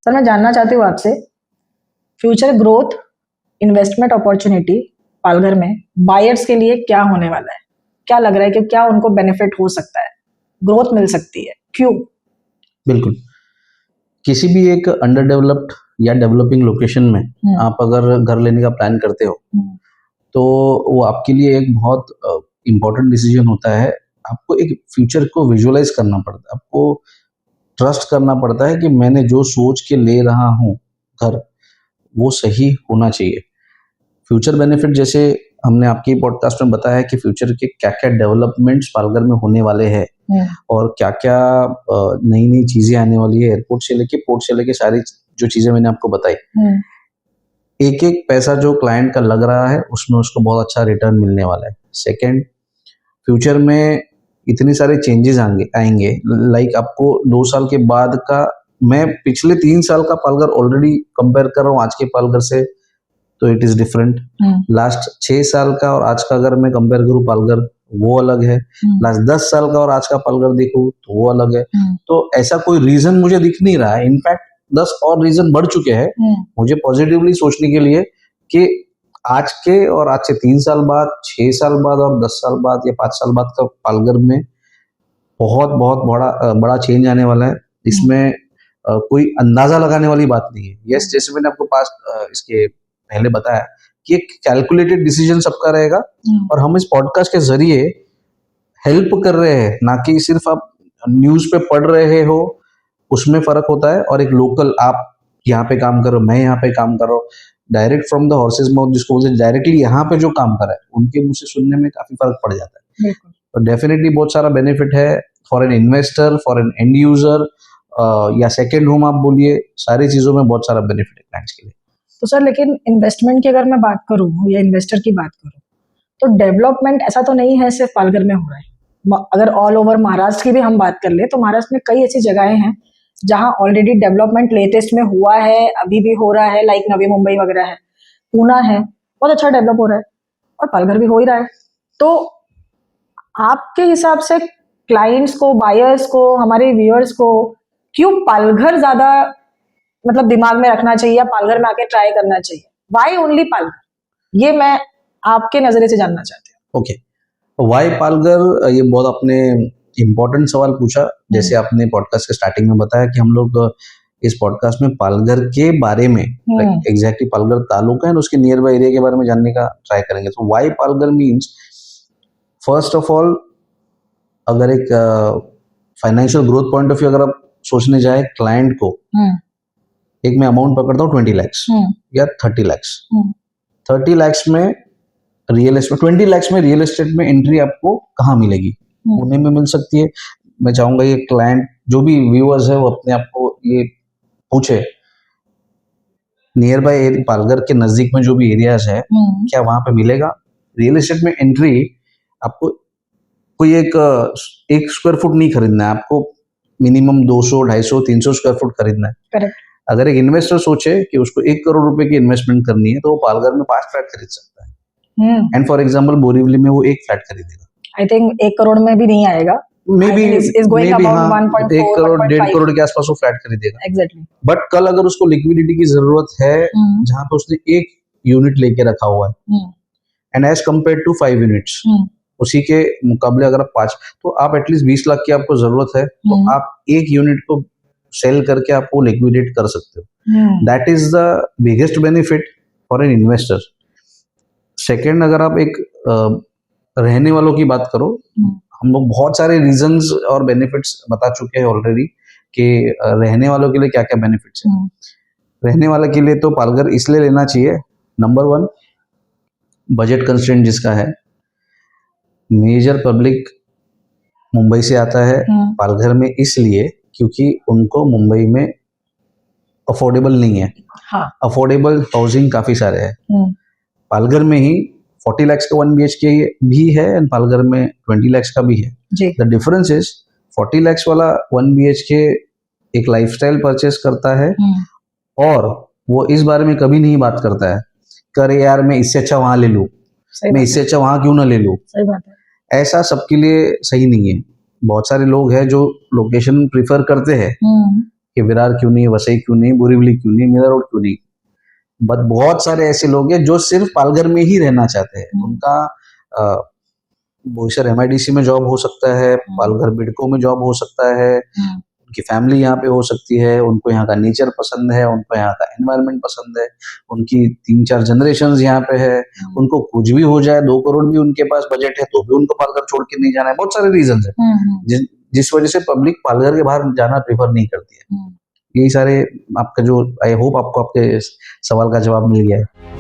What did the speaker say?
Sir मैं जानना चाहती हूँ आपसे, future growth investment opportunity Palghar में बायर्स के लिए क्या होने वाला है? क्या लग रहा है कि क्या उनको बेनिफिट हो सकता है, ग्रोथ मिल सकती है, क्यों? बिल्कुल, किसी भी एक अंडर डेवलप्ड या डेवलपिंग लोकेशन में आप अगर घर लेने का प्लान करते हो तो वो आपके लिए एक बहुत इम्पोर्टेंट डिसीजन होता है। आपको एक फ्यूचर को विजुअलाइज करना पड़ता है, आपको ट्रस्ट करना पड़ता है कि मैंने जो सोच के ले रहा हूँ घर, वो सही होना चाहिए। फ्यूचर बेनिफिट जैसे हमने आपके पॉडकास्ट में बताया कि फ्यूचर के क्या क्या डेवलपमेंट्स पालघर में होने वाले हैं और क्या क्या नई नई चीजें आने वाली है, एयरपोर्ट से लेके पोर्ट से लेके सारी जो चीजें मैंने आपको बताई। एक एक पैसा जो क्लाइंट का लग रहा है उसमें उसको बहुत अच्छा रिटर्न मिलने वाला है। सेकंड, फ्यूचर में इतनी सारे चेंजेस आएंगे लाइक आपको 2 साल के बाद का, मैं पिछले 3 साल का पालघर ऑलरेडी कंपेयर कर रहा हूँ आज के पालघर से, तो इट इज डिफरेंट। लास्ट 6 साल का और आज का अगर मैं कंपेयर करूँ पालघर, वो अलग है। लास्ट 10 साल का और आज का पालघर देखूं तो वो अलग है। तो ऐसा कोई रीजन मुझे दिख नहीं रहा है, इनफैक्ट 10 और रीजन बढ़ चुके हैं मुझे पॉजिटिवली सोचने के लिए कि आज के और आज से 3 साल बाद, 6 साल बाद और 10 साल बाद या 5 साल बाद का पालघर में बहुत बहुत बड़ा चेंज आने वाला है। इसमें कोई अंदाजा लगाने वाली बात नहीं है। यस, जैसे मैंने आपको पास इसके पहले बताया कि एक कैलकुलेटेड डिसीजन सबका रहेगा और हम इस पॉडकास्ट के जरिए हेल्प कर रहे हैं, ना कि सिर्फ आप न्यूज पे पढ़ रहे हो, उसमें फर्क होता है। और एक लोकल, आप यहाँ पे काम करो, मैं यहाँ पे काम कर रहा हूँ, direct from the horse's mouth जिसको बोलते हैं, डायरेक्टली यहाँ पे जो काम कर रहा है उनके मुंह से सुनने में काफी फर्क पड़ जाता है। तो डेफिनेटली बहुत सारा बेनिफिट है for an investor, for an end user, या सेकेंड होम आप बोलिए, सारी चीजों में बहुत सारा बेनिफिट है क्लाइंट्स के लिए। तो सर लेकिन इन्वेस्टमेंट की अगर मैं बात करूँ या इन्वेस्टर की बात करूँ तो डेवलपमेंट ऐसा तो नहीं है सिर्फ पालघर में हो रहा है। अगर ऑल ओवर महाराष्ट्र की भी हम बात कर ले तो महाराष्ट्र में कई ऐसी जगहें हैं जहां ऑलरेडी डेवलपमेंट लेटेस्ट में हुआ है, अभी भी हो रहा है, लाइक नवी मुंबई वगैरह है, पूना है, बहुत अच्छा डेवलप हो रहा है और पालघर भी हो ही रहा है। तो आपके हिसाब से क्लाइंट्स को, बायर्स को, हमारे व्यूअर्स को क्यों पालघर ज्यादा मतलब दिमाग में रखना चाहिए या पालघर में आके ट्राई करना चाहिए? Why only Palghar? ये मैं आपके नजरिए से जानना चाहती हूँ। ओके, वाई पालघर, ये बहुत आपने इम्पोर्टेंट सवाल पूछा। जैसे आपने पॉडकास्ट के स्टार्टिंग में बताया कि हम लोग इस पॉडकास्ट में पालघर के बारे में, एग्जैक्टली पालघर तालुका है उसके नियर बाय एरिया के बारे में जानने का ट्राई करेंगे। तो why Palghar means, first of all, अगर एक financial growth point of view अगर आप सोचने जाए क्लाइंट को, एक मैं अमाउंट पकड़ता हूँ 20 lakhs या 30 lakhs। 30 lakhs में रियल एस्टेट, 20 lakhs में रियल एस्टेट में एंट्री आपको कहाँ मिलेगी? पुणे में मिल सकती है। मैं चाहूंगा ये क्लाइंट, जो भी व्यूअर्स है, वो अपने आप को ये पूछे, नियर बाय पालघर के नजदीक में जो भी एरियाज है, क्या वहां पे मिलेगा? रियल एस्टेट में एंट्री आपको कोई एक स्क्वायर फुट नहीं खरीदना है, आपको मिनिमम 200, 250, 300 स्क्वायर फुट खरीदना है। करेक्ट। अगर एक इन्वेस्टर सोचे कि उसको 1 करोड़ रुपए की इन्वेस्टमेंट करनी है तो वो पालघर में 5 फ्लैट खरीद सकता है। एंड फॉर एग्जांपल बोरीवली में वो 1 फ्लैट खरीदेगा। आई थिंक 1 करोड़ में भी नहीं आएगा, मे बी 1 करोड़ 1.5 करोड़ के आसपास वो फ्लैट खरीदेगा। एग्जैक्टली। बट कल अगर उसको लिक्विडिटी की जरूरत है, जहां पे उसने 1 यूनिट लेके रखा हुआ है, and as compare to 5 units, उसी के मुकाबले अगर आप 5, तो आप एटलीस्ट 20 लाख की आपको जरूरत है, तो आप 1 यूनिट को सेल करके आप वो लिक्विडेट कर सकते हो। That is the biggest benefit for an investor. Second, अगर आप एक रहने वालों की बात करो, हम लोग बहुत सारे रीजंस और बेनिफिट्स बता चुके हैं ऑलरेडी कि रहने वालों के लिए क्या क्या बेनिफिट्स है। रहने वाले के लिए तो पालघर इसलिए लेना चाहिए, नंबर 1, बजट कंस्ट्रेंट जिसका है, मेजर पब्लिक मुंबई से आता है पालघर में इसलिए क्योंकि उनको मुंबई में अफोर्डेबल नहीं है। अफोर्डेबल हाउसिंग काफी सारे हैं। पालघर में ही 40 lakhs का 1 BHK भी है एंड पालघर में 20 lakhs का भी है। द डिफरेंस इज 40 lakhs वाला 1 BHK एक लाइफस्टाइल परचेस करता है और वो इस बारे में कभी नहीं बात करता है, करे यार मैं इससे अच्छा वहां ले लूं, मैं इससे अच्छा वहां क्यों ना ले लूं। सही बात है। ऐसा सबके लिए सही नहीं है। बहुत सारे लोग हैं जो लोकेशन प्रिफर करते हैं कि विरार क्यों नहीं, वसई क्यों नहीं, बोरीवली क्यों नहीं, मीरा रोड क्यों नहीं। बट बहुत सारे ऐसे लोग हैं जो सिर्फ पालघर में ही रहना चाहते हैं। उनका बोईसर MIDC में जॉब हो सकता है, पालघर बिडको में जॉब हो सकता है, उनकी फैमिली यहाँ पे हो सकती है, उनको यहाँ का नेचर पसंद है, उनको यहाँ का एनवायरनमेंट पसंद है, उनकी 3-4 जनरेशंस यहाँ पे है, उनको कुछ भी हो जाए, 2 करोड़ भी उनके पास बजट है तो भी उनको पालघर छोड़ के नहीं जाना है। बहुत सारे रीजन है जिस वजह से पब्लिक पालघर के बाहर जाना प्रेफर नहीं करती है। यही सारे आपका जो, आई होप आपको आपके सवाल का जवाब मिल गया है।